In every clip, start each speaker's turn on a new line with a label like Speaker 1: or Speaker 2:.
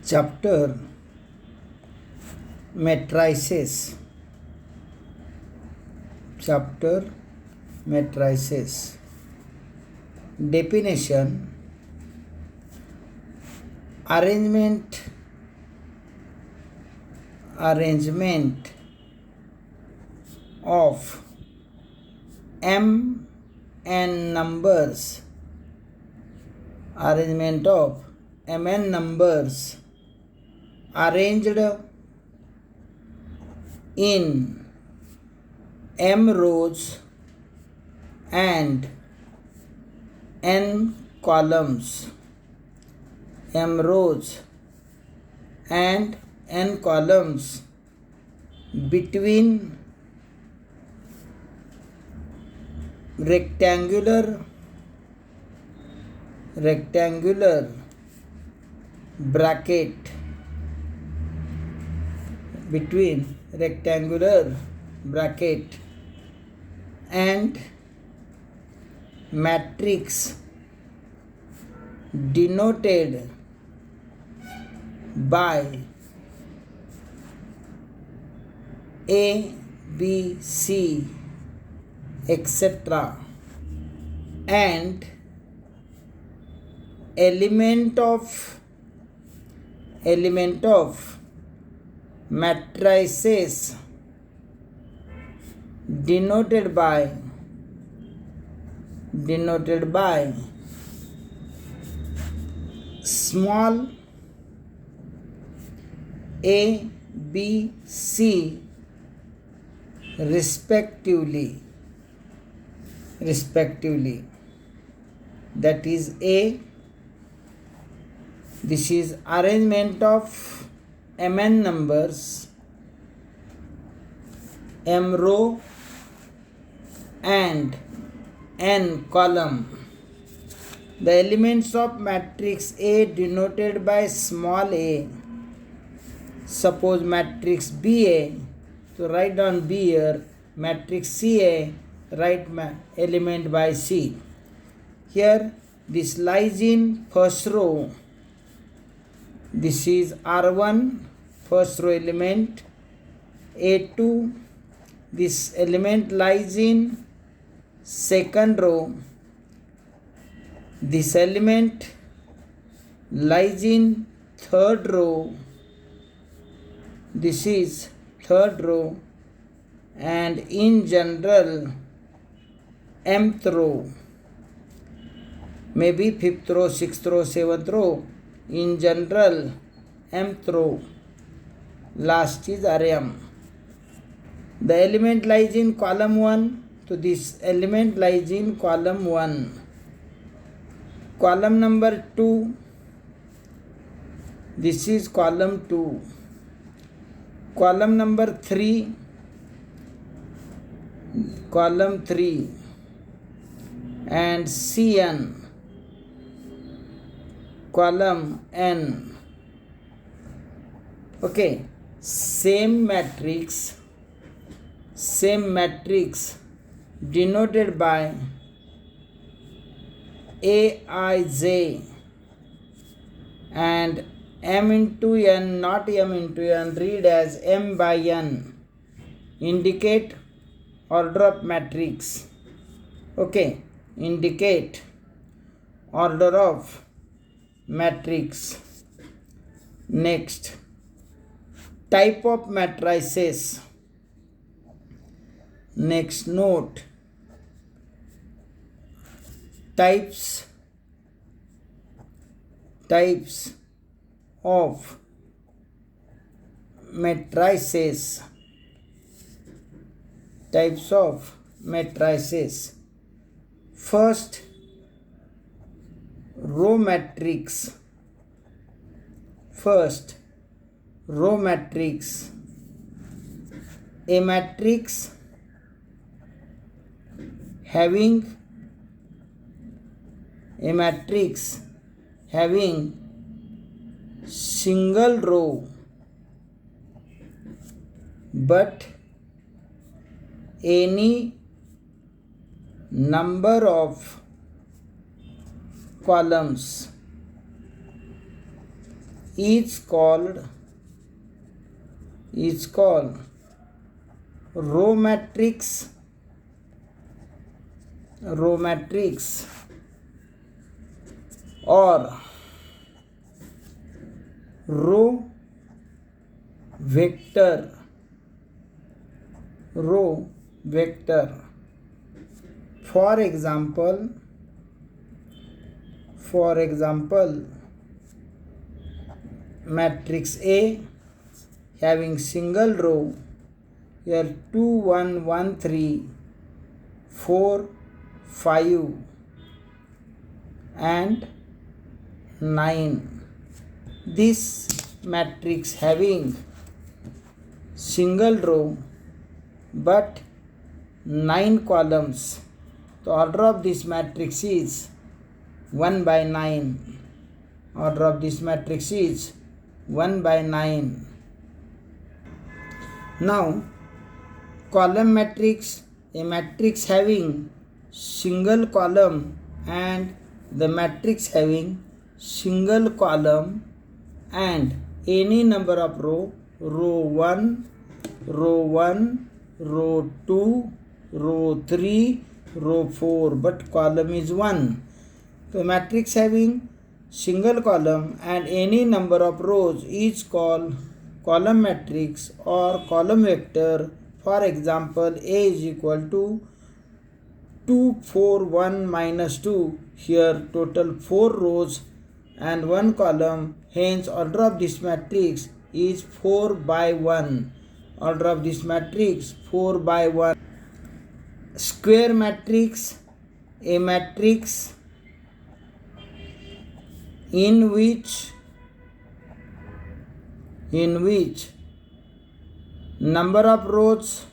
Speaker 1: Chapter Matrices. Chapter Matrices. Definition: arrangement of m n numbers arranged in m rows and n columns. Between rectangular bracket and matrix denoted by A, B, C, etc. and element of matrices denoted by small a, b, c respectively. That is A. This is arrangement of mn numbers, m row and n column. The elements of matrix A denoted by small a. Suppose matrix BA, so write down B here. Matrix CA, write element by C. Here this lies in first row. This is R1, first row element. A2, this element lies in second row. This element lies in third row. This is third row, and in general mth row, maybe fifth row, sixth row, seventh row, in general mth row. Last is RM. The element lies in column 1, so this element lies in column 1. Column number 2, this is column 2. Column number 3, column 3, and Cn, column n. Okay, same matrix denoted by Aij and m into n, not m into n, read as m by n, indicate order of matrix. Okay, indicate order of matrix. Next, type of matrices. Next note, types of matrices. First, row matrix. A matrix having single row but any number of columns is called row matrix or row vector. For example, matrix A having single row, here 2 1 1 3 4 5 and 9. This matrix having single row but 9 columns. The order of this matrix is 1 by 9. Order of this matrix is 1 by 9. Now, column matrix, a matrix having single column and the matrix having single column and any number of row 1, row 2, row 3, row 4, but column is 1. So matrix having single column and any number of rows is called column matrix or column vector. For example, A is equal to 2 4 1 minus 2. Here total 4 rows and 1 column. Hence order of this matrix is 4 by 1. Order of this matrix 4 by 1. Square matrix, a matrix in which number of rows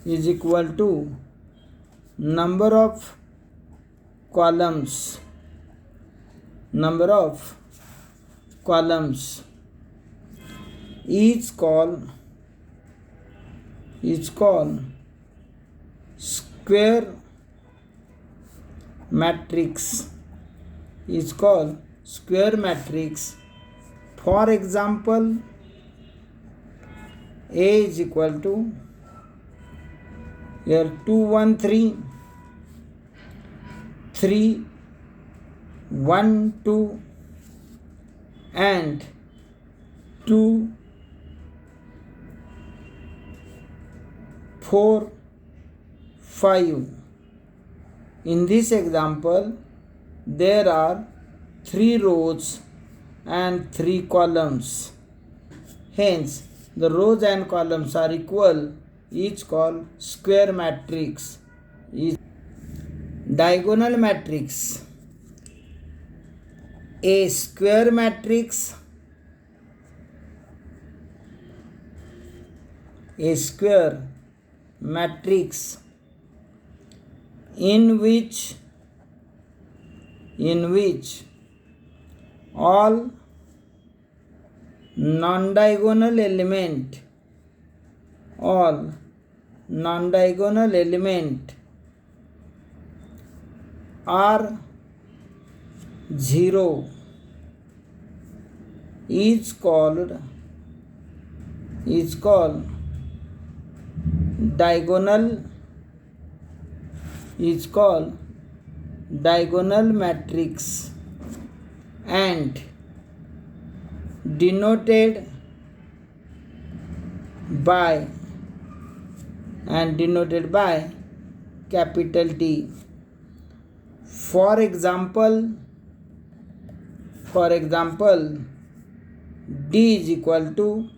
Speaker 1: is equal to number of columns. Is called square matrix. For example, A is equal to here 2 1 3 3 1 2 and 2 4 5. In this example, there are 3 rows and 3 columns. Hence, the rows and columns are equal. Is called square matrix. Diagonal matrix. A square matrix in which all non-diagonal element are 0 is called diagonal matrix and denoted by capital T. For example, D is equal to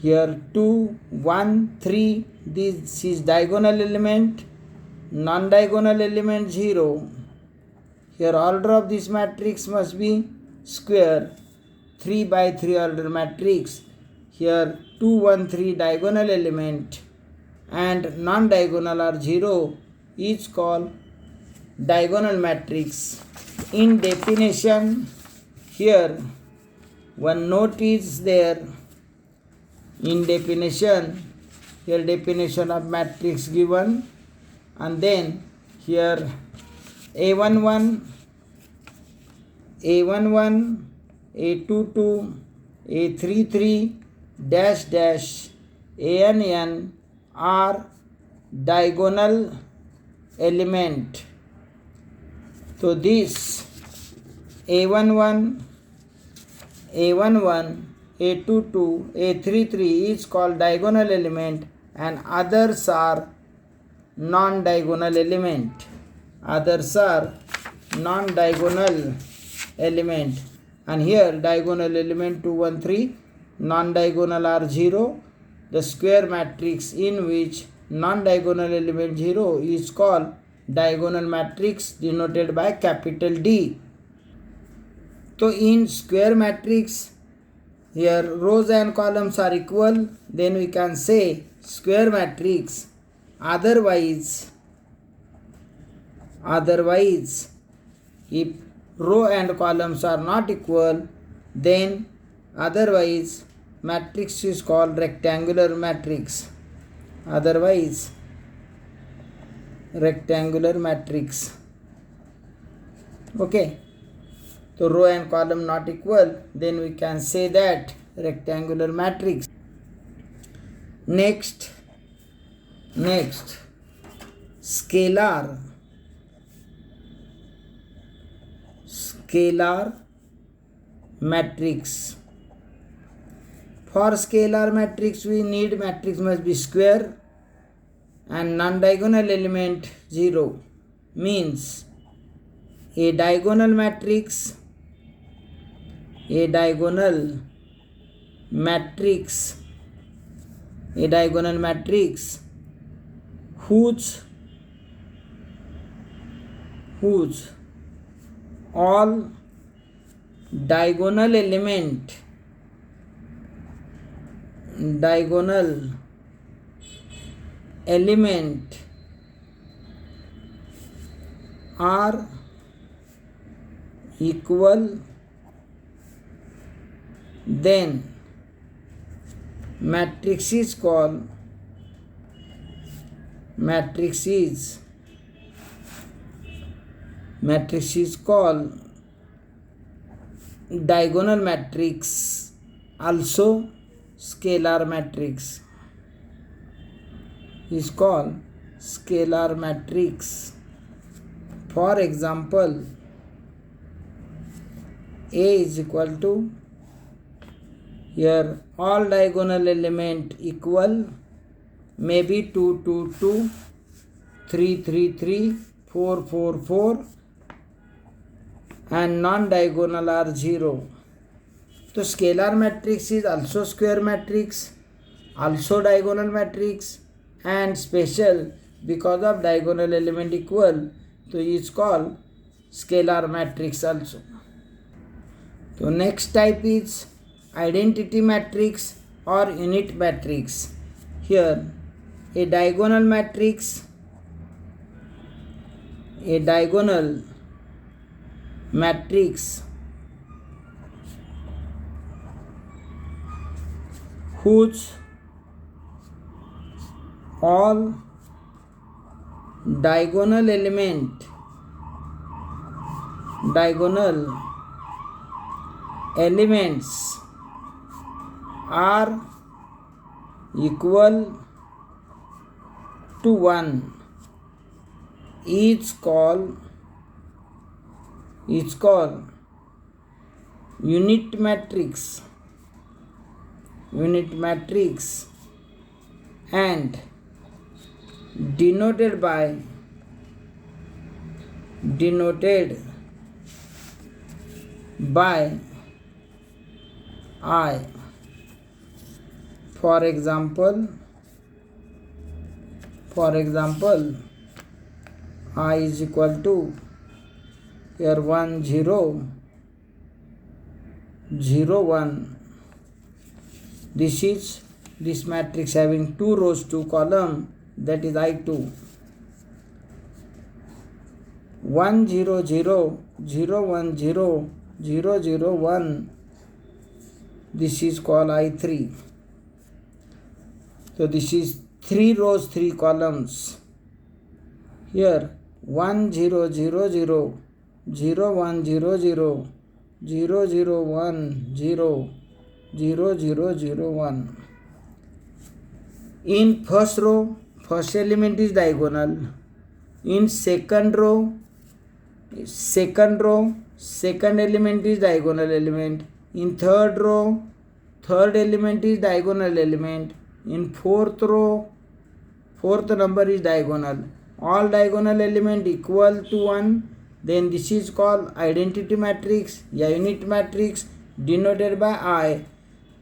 Speaker 1: here 2 1 3. This is diagonal element, non-diagonal element 0. Here order of this matrix must be square, 3 by 3 order matrix. Here 2 1 3 diagonal element and non-diagonal are 0 is called diagonal matrix. In definition, here one note is there in definition. Here definition of matrix given, and then here A11, A11, A22, A33, dash dash, ANN are diagonal element. So this A11, A11, A22, A33 is called diagonal element, and others are non-diagonal element. Others are non-diagonal element. And here diagonal element 2, 1, 3, non-diagonal are 0. The square matrix in which non-diagonal element 0 is called diagonal matrix, denoted by capital D. So in square matrix, here rows and columns are equal, then we can say square matrix. Otherwise, if row and columns are not equal, then otherwise matrix is called rectangular matrix. Otherwise rectangular matrix. Okay. So row and column not equal, then we can say that rectangular matrix. Next, scalar matrix. For scalar matrix, we need matrix must be square and non-diagonal element 0. Means a diagonal matrix whose all diagonal element are equal, then matrix is called diagonal matrix, also scalar matrix is called scalar matrix. For example, A is equal to, here all diagonal element equal, maybe 2, 2, 2, 3, 3, 3, 4, 4, 4, and non-diagonal are 0. So scalar matrix is also square matrix, also diagonal matrix, and special because of diagonal element equal, so it's called scalar matrix also. So next type is identity matrix or unit matrix. Here a diagonal matrix whose all diagonal elements are equal to 1 is called unit matrix, and denoted by I. For example, I is equal to, here 1, 0, 0, 1. This matrix having 2 rows, 2 columns, that is I2. 1, 0, 0, 0, 1, 0, 0 0 1. This is called I3. So this is 3 rows, 3 columns. Here 1 0 0 0 0 1 0 0 0 0 1 0 0 0 0 1. In first row, first element is diagonal. In second row, second element is diagonal element. In third row, third element is diagonal element. In fourth row, fourth number is diagonal. All diagonal element equal to 1. Then this is called identity matrix, a unit matrix denoted by I.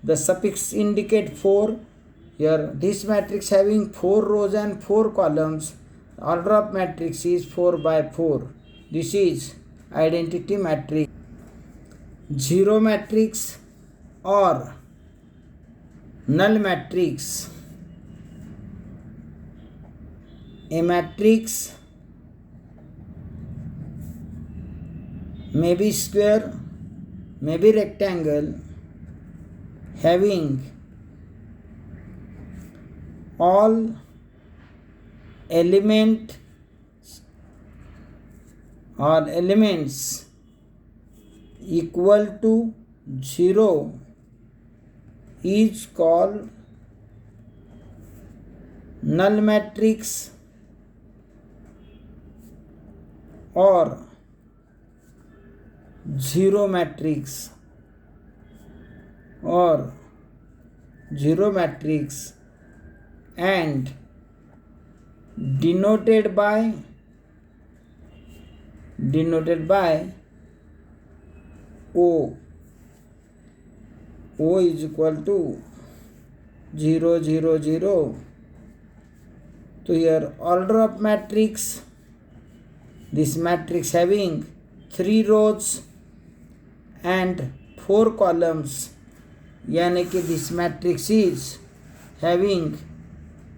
Speaker 1: The suffix indicate 4. Here this matrix having 4 rows and 4 columns. Order of matrix is 4 by 4. This is identity matrix. Zero matrix or null matrix. A matrix may be square, may be rectangle, having all elements equal to 0 is called null matrix or zero matrix and denoted by O. O is equal to 0 0 0. So here order of matrix, this matrix having 3 rows and 4 columns, यानी कि this matrix is having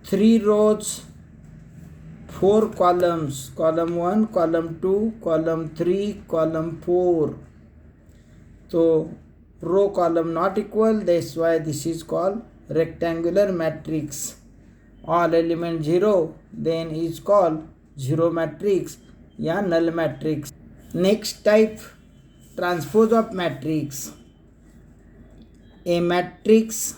Speaker 1: 3 rows, 4 columns, column 1, column 2, column 3, column 4. So row column not equal, that's why this is called rectangular matrix. All element 0, then is called zero matrix या null matrix. Next type, transpose of matrix. A matrix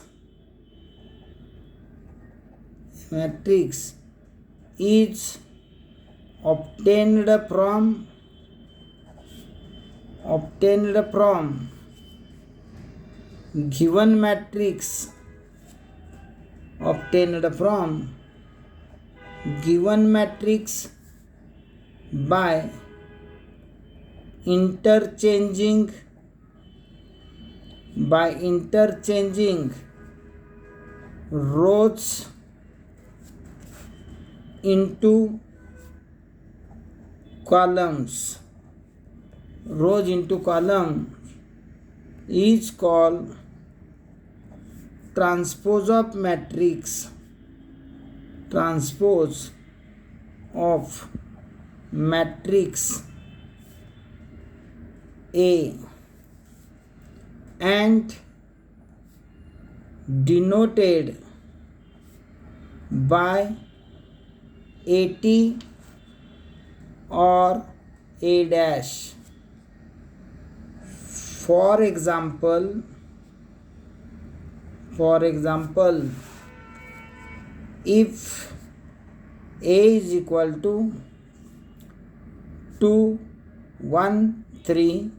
Speaker 1: is obtained from given matrix by interchanging rows into columns. Rows into column is called transpose of matrix. Transpose of matrix A and denoted by AT or A dash. For example, if A is equal to 2 1 3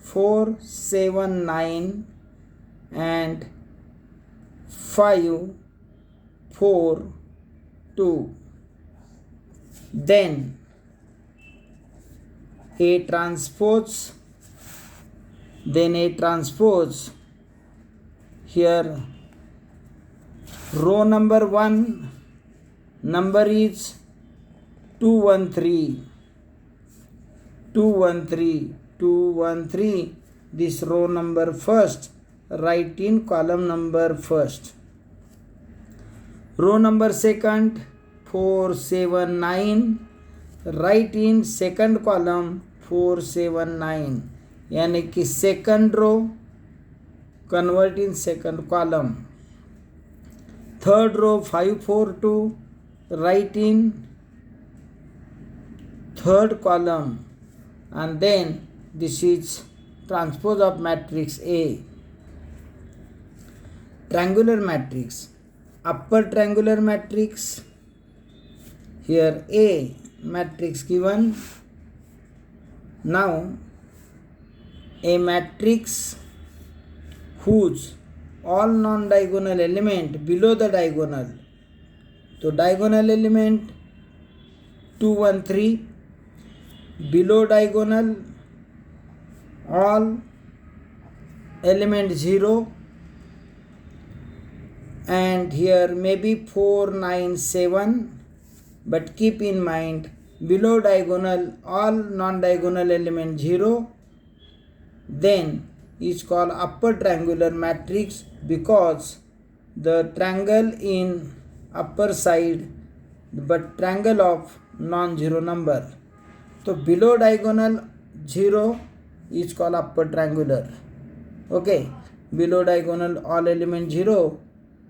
Speaker 1: 4 7 9 and 5 4 2, then A transpose, here row number 1 number is 213. This row number first, write in column number first. Row number second 479, write in second column 479. यानी कि second row convert in second column. Third row 5 4 2 write in third column, and then this is transpose of matrix A. Triangular matrix, upper triangular matrix, here A matrix given. Now a matrix whose all non-diagonal element below the diagonal, so diagonal element 2 1 3, below diagonal all element 0, and here maybe 4 9 7, but keep in mind below diagonal all non-diagonal element 0, then is called upper triangular matrix, because the triangle in upper side but triangle of non-zero number. So below diagonal 0 is called upper triangular. Okay, below diagonal all element 0,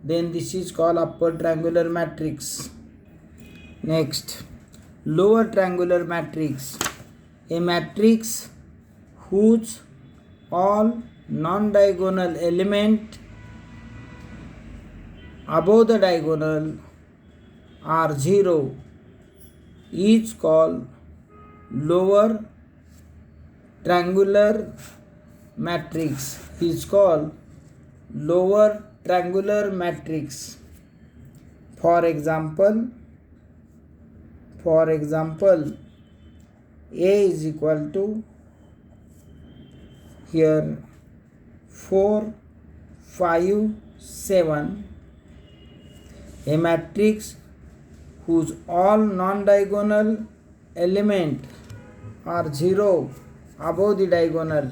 Speaker 1: then this is called upper triangular matrix. Next, lower triangular matrix, a matrix whose all non-diagonal element above the diagonal are 0 is called lower triangular matrix, is called lower triangular matrix. For example, A is equal to here 4 5 7, a matrix whose all non-diagonal element are 0 above the diagonal,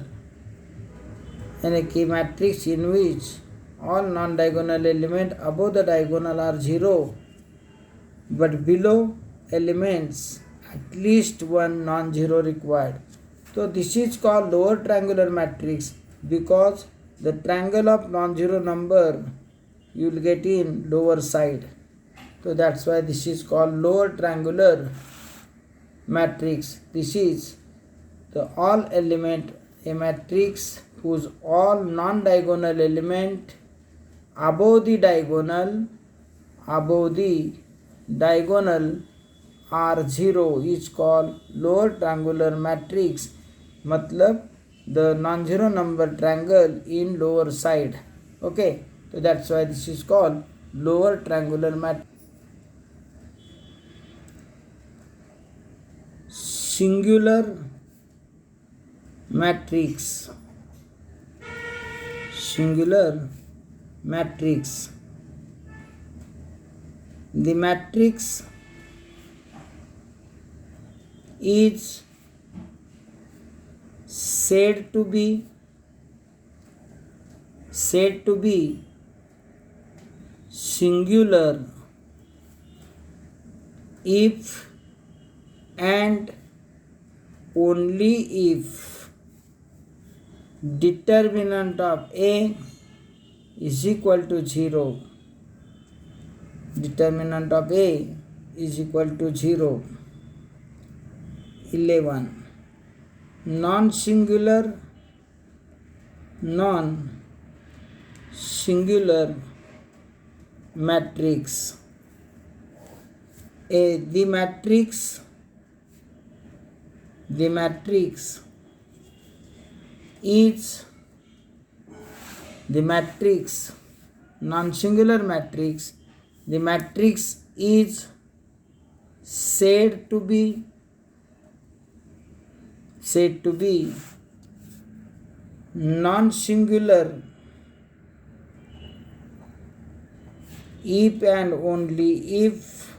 Speaker 1: and a matrix in which all non-diagonal element above the diagonal are 0, but below elements at least one non-zero required. So this is called lower triangular matrix, because the triangle of non-zero number you will get in lower side. So that's why this is called lower triangular matrix. This is the all element, a matrix whose all non-diagonal element above the diagonal are 0 is called lower triangular matrix. मतलब the non-zero number triangle in lower side. Okay, so that's why this is called lower triangular matrix. Singular matrix. The matrix is said to be singular if and only if determinant of A is equal to 0. Determinant of A is equal to 0. 11. Non-singular matrix. The matrix is non-singular matrix. The matrix is said to be non-singular if and only if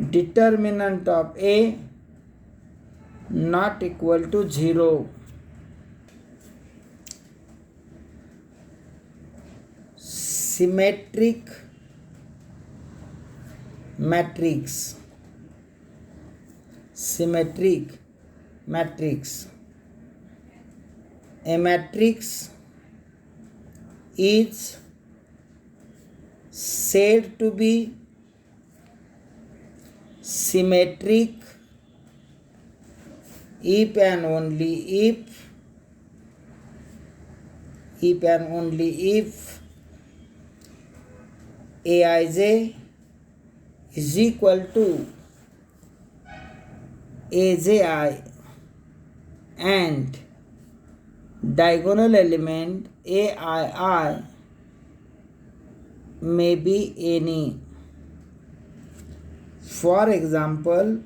Speaker 1: determinant of A not equal to 0. Symmetric matrix. matrix. A matrix is said to be symmetric if and only if Aij is equal to Aj and diagonal element Aii may be any. For example,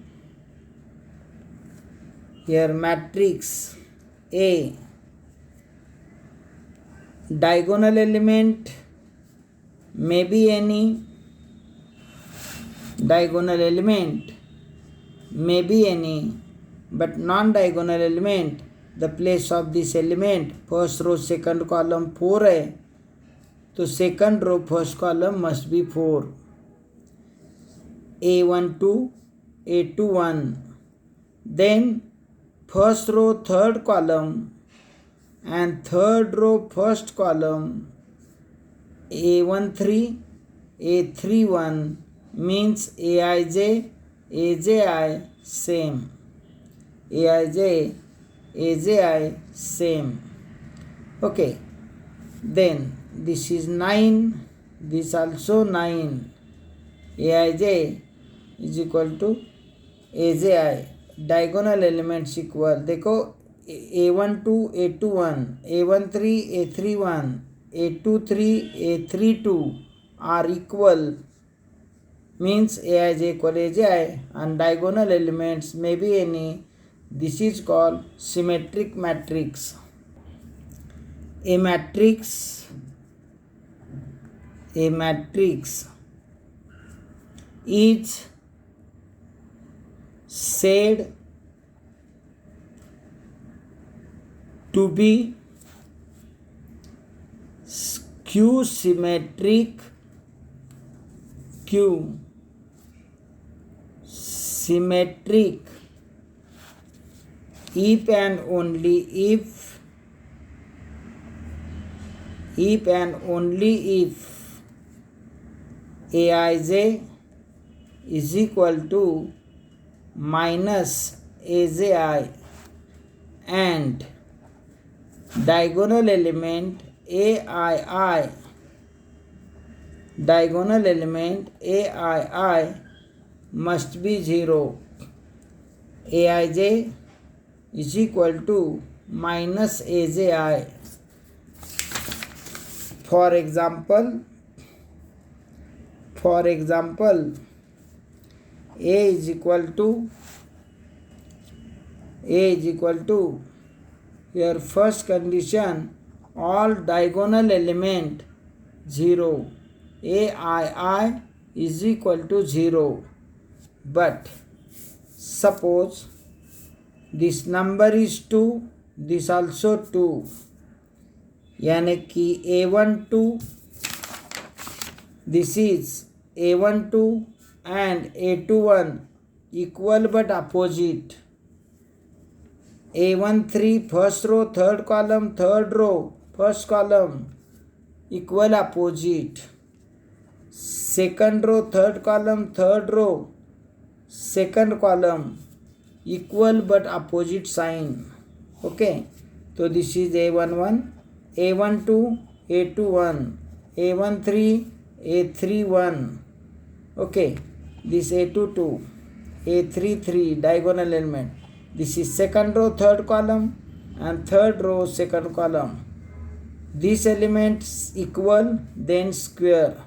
Speaker 1: here matrix A, diagonal element may be any, diagonal element may be any, but non-diagonal element, the place of this element, first row second column 4 है, तो second row first column must be 4. A12, A21, then first row third column and third row first column A13, A31 means Aij, Aj same. Aij, Aj same. Okay. Then this is 9, this also 9. Aij is equal to Aj. Diagonal elements equal. देखो A12, A21, A13, A31, A23, A32 are equal. Means Aij equal Aj and diagonal elements may be any. This is called symmetric matrix. A matrix is said to be skew symmetric if and only if Aij is equal to minus Aj and diagonal element Aii must be 0. Aij is equal to minus Aj. For example, A is equal to your first condition, all diagonal element 0. Aii is equal to 0. But suppose this number is 2, this also 2. यानी कि A12, this is A12 and A21 equal but opposite. A13 first row third column, third row first column equal opposite. Second row third column, third row second column equal but opposite sign. Okay, so this is A11, A12, A21, A13, A31. Okay, this A22, A33 diagonal element. This is second row third column and third row second column. These elements equal, then square.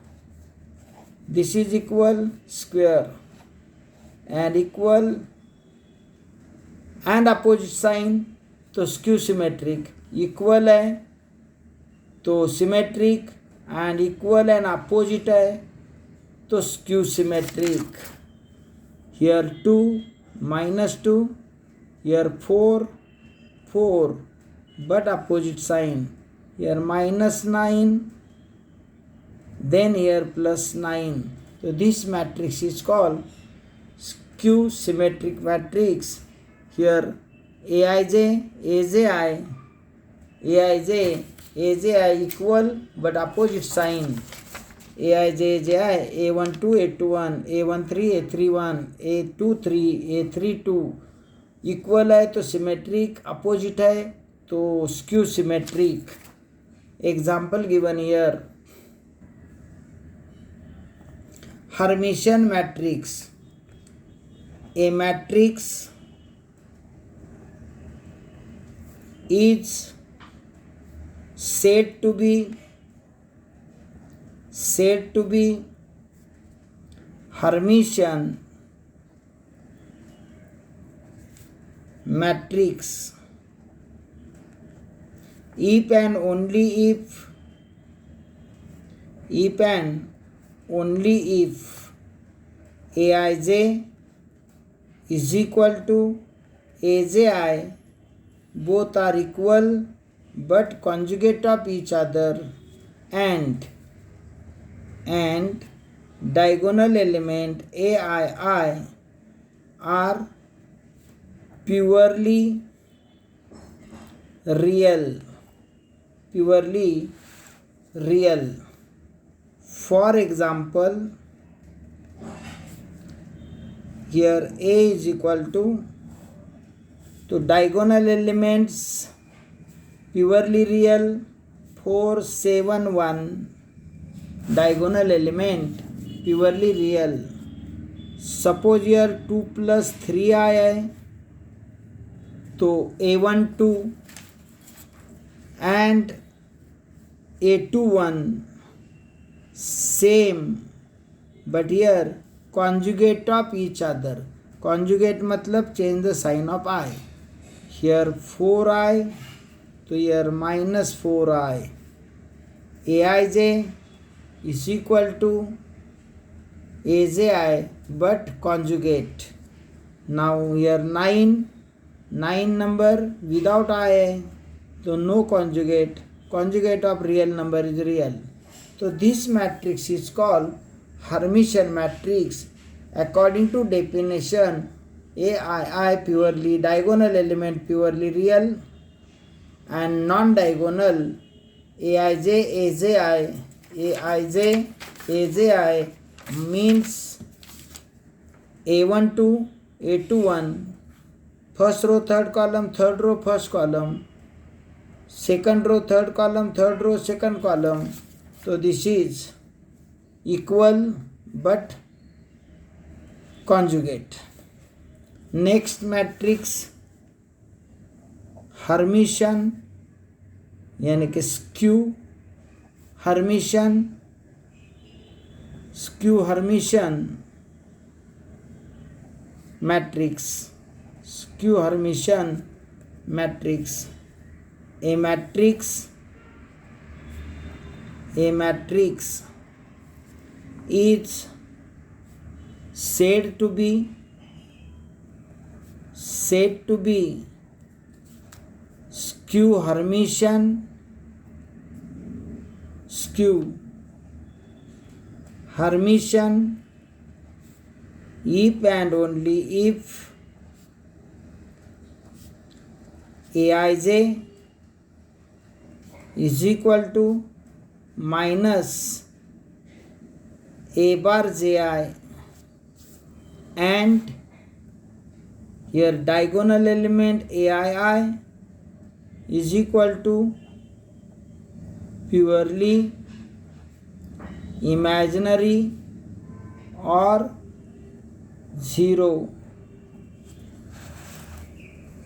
Speaker 1: This is equal, square, and equal and opposite sign तो skew symmetric. Equal है तो symmetric and equal and opposite है तो skew symmetric. Here 2 -2, here 4 but opposite sign. Here -9, then here +9. So this matrix is called skew symmetric matrix. Here Aij, Aji equal but opposite sign. Aij, A12, A21, A13, A31, A23, A32 equal है तो symmetric, opposite है तो skew symmetric. Example given year. Hermitian matrix. A matrix is said to be Hermitian matrix if and only if Aij is equal to Aj, both are equal but conjugate of each other, and diagonal element Aii are purely real. For example, here A is equal to diagonal elements purely real 4, 7, 1. Diagonal element purely real. Suppose here 2 plus 3i है तो A12 and A21 same, but here conjugate of each other. Conjugate मतलब change the sign of I. Here 4i तो here minus 4i. Aij is equal to Aji but conjugate. Now here 9 number without I है तो no conjugate. Conjugate of real number is real. So this matrix is called Hermitian matrix. According to definition, Aii purely diagonal element purely real, and non-diagonal Aij, Aji means A12, A21, first row third column, third row first column, second row third column, third row second column. So this is equal but conjugate. Next matrix Hermitian यानी कि skew Hermitian matrix. Skew Hermitian matrix. A matrix is said to be skew Hermitian if and only if Aij is equal to minus A bar Ji, and here diagonal element Aii is equal to purely imaginary or 0.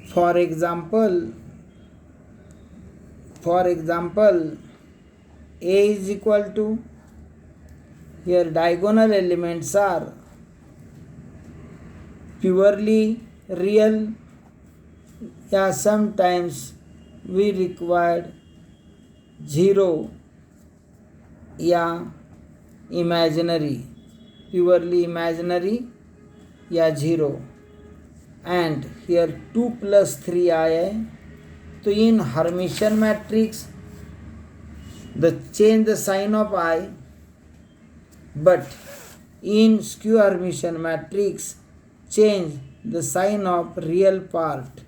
Speaker 1: For example, A is equal to, here diagonal elements are purely real, yeah, sometimes we required 0, yeah, imaginary, purely imaginary, yeah, 0, and here 2 plus 3i है. So in Hermitian matrix the change the sign of I, but in skew Hermitian matrix change the sign of real part.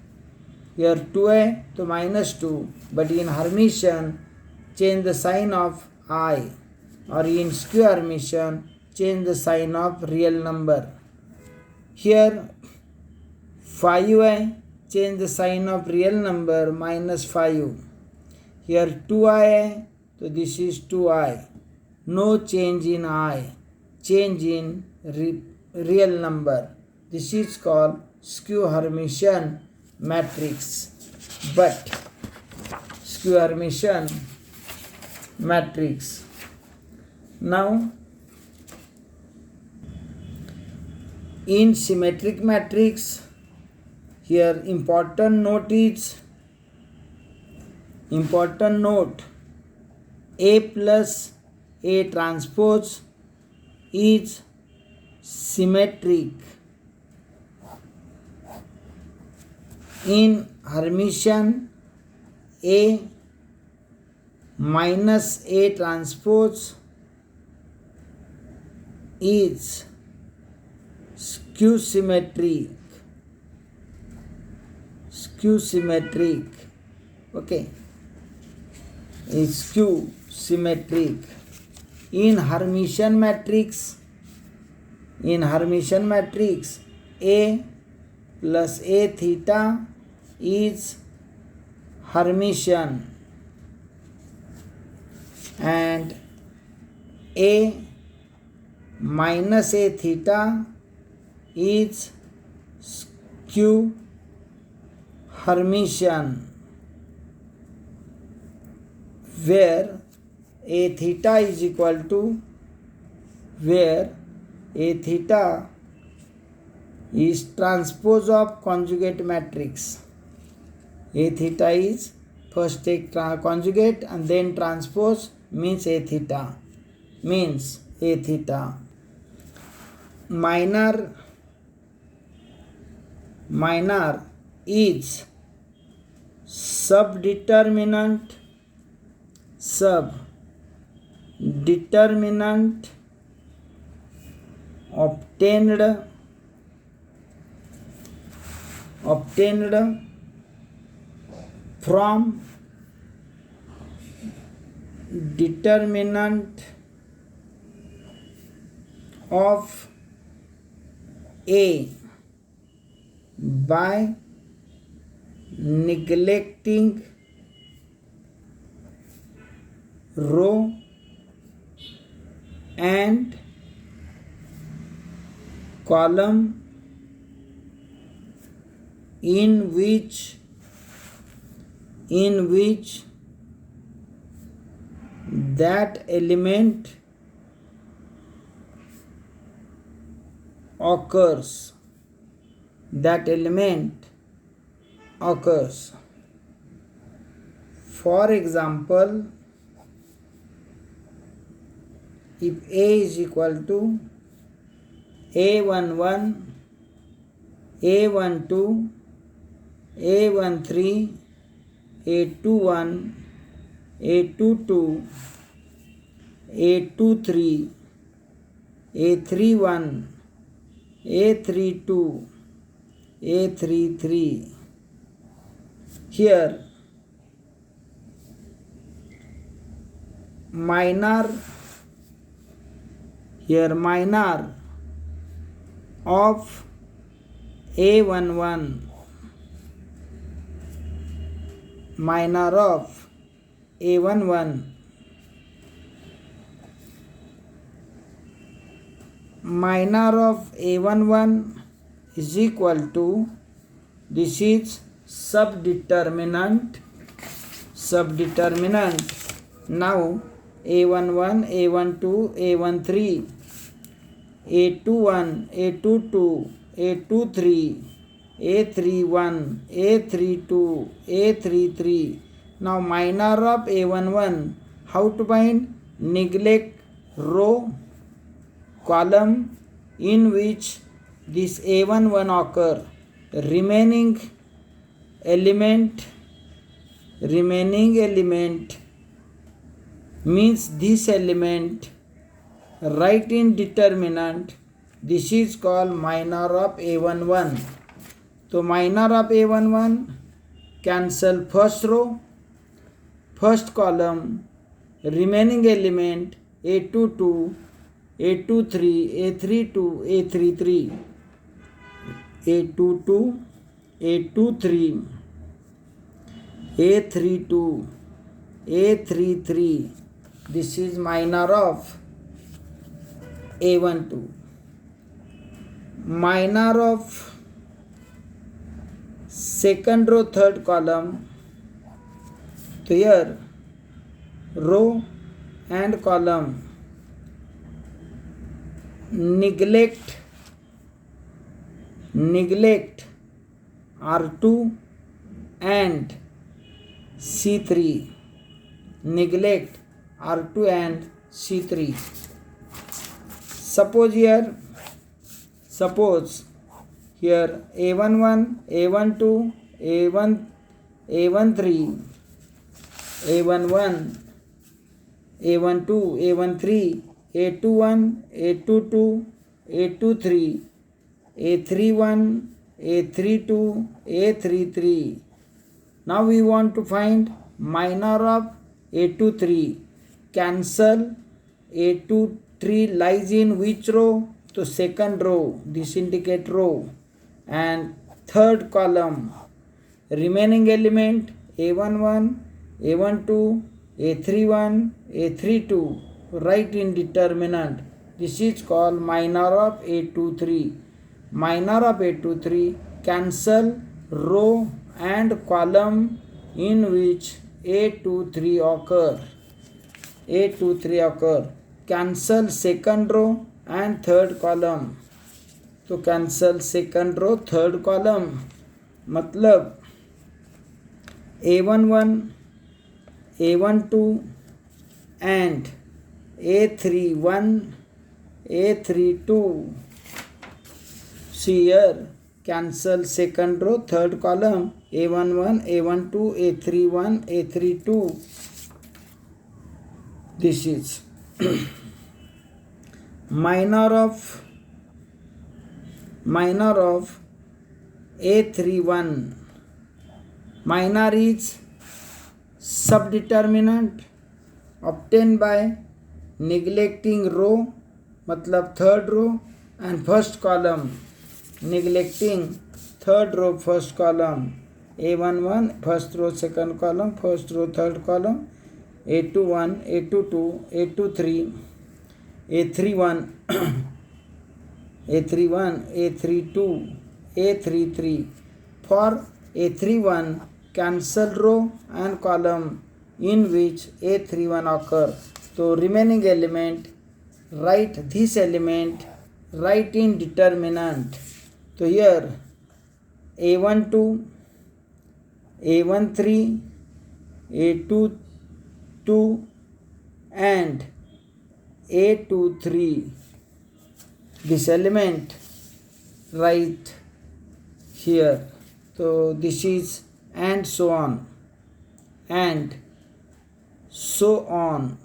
Speaker 1: here 2a to minus 2, but in Hermitian change the sign of I, or in skew Hermitian change the sign of real number. Here 5a change the sign of real number minus 5. Here 2i, so this is 2i. No change in I, change in real number. This is called skew Hermitian matrix. But skew Hermitian matrix. Now in symmetric matrix, here important note A plus A transpose is symmetric. In Hermitian, A minus A transpose is skew symmetric. Okay, is skew symmetric. In Hermitian matrix, A plus A theta is Hermitian, and A minus A theta is skew Hermitian, where A theta is equal to, where A theta is transpose of conjugate matrix. A theta is first take conjugate and then transpose, means A theta. Minor is subdeterminant obtained from determinant of A by neglecting row and column in which that element occurs. For example, if A is equal to A11, A12, A13, A21, A22, A23, A31, A32, A33. Here minor of A11, minor of A11, minor of A11 is equal to, this is subdeterminant. Now A11, A12, A13, A21, A22, A23, A31, A32, A33. Now minor of A11, how to find? Neglect row, column in which this A11 occur. Remaining element means this element, write in determinant. This is called minor of A11. So minor of A11 cancel first row, first column, remaining element A22, A23, A32, A33, A22, A23, A32, A33. This is minor of A12. Minor of second row, third column. So here row and column neglect R2 and C3. Neglect R2 and C3. Suppose here A11, A12, A13, A11, A12, A13, A21, A22, A23, A31, A32, A33. Now we want to find minor of A23. Cancel A23 lies in which row? So second row, this indicate row, and third column. Remaining element A11, A12, A31, A32. Write in determinant. This is called minor of A23. Minor of A23, cancel row and column in which A23 occur. A23 occur. Cancel second row and third column. तो cancel second row, third column. मतलब A11, A12 and A31, A32. See here, cancel second row, third column. A11, A12, A31, A32. This is minor of A31. Minor is subdeterminant obtained by neglecting row, मतलब third row and first column. Neglecting third row, first column. A11, first row, second column, first row, third column. A21, A22, A23, A31, A31, A32, A33. For A31, cancel row and column in which A31 occur. So remaining element, write this element, write in determinant. So here A12, A13, A22 and A23. This element write here. So this is and so on. And so on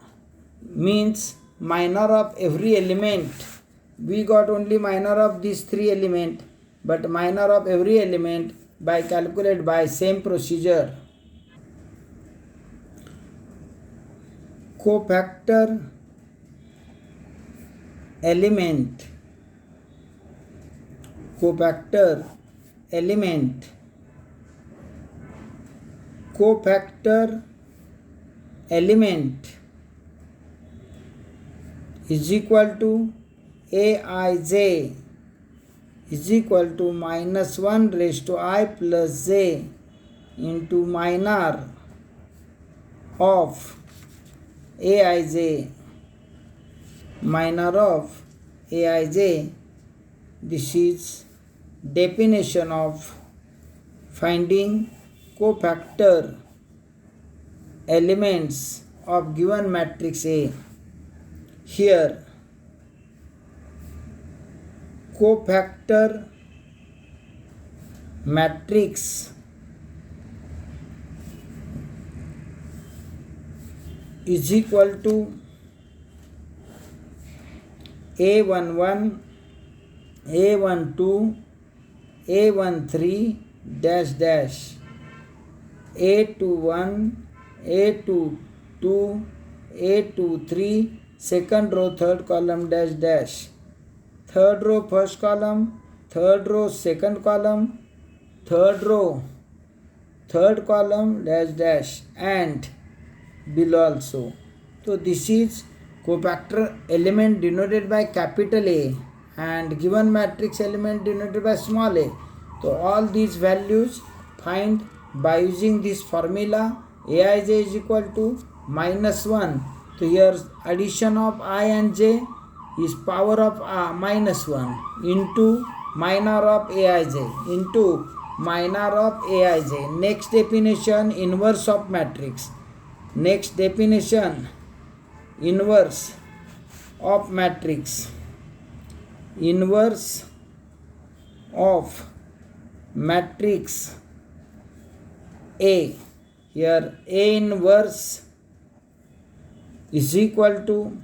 Speaker 1: means minor of every element. We got only minor of these three elements, but minor of every element by calculate by same procedure. Cofactor element, cofactor element, cofactor element is equal to Aij is equal to minus 1 raised to I plus j into minor of Aij, minor of Aij. This is definition of finding cofactor elements of given matrix A. Here cofactor matrix is equal to A11, A12, A13 dash dash. A21, A22, A23, second row, third column, dash dash. Third row, first column, third row, second column, third row, third column, dash dash, and below also. So this is cofactor element denoted by capital A and given matrix element denoted by small a. So all these values find by using this formula. Aij is equal to -1. So here addition of I and j is power of -1 into minor of Aij into minor of Aij. Next definition, inverse of matrix. Next definition, inverse of matrix. Inverse of matrix A. Here A inverse is equal to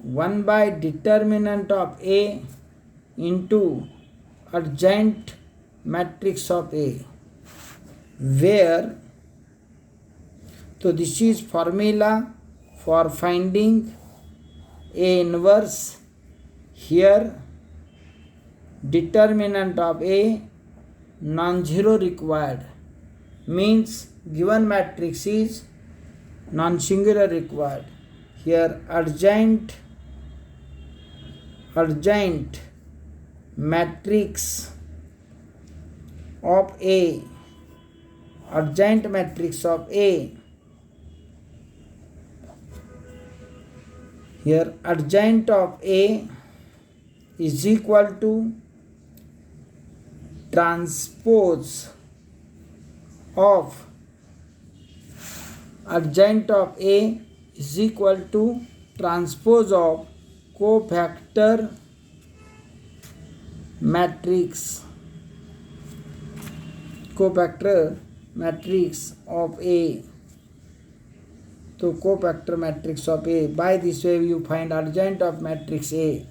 Speaker 1: 1 by determinant of A into adjoint matrix of A, where, so this is formula for finding A inverse. Here determinant of A non-zero required, means given matrix is non-singular required. Here adjoint matrix of A, adjoint matrix of A. Here adjoint of A is equal to transpose of adjoint of A is equal to transpose of cofactor matrix, cofactor matrix of A. So cofactor matrix of A. By this way you find adjoint of matrix A.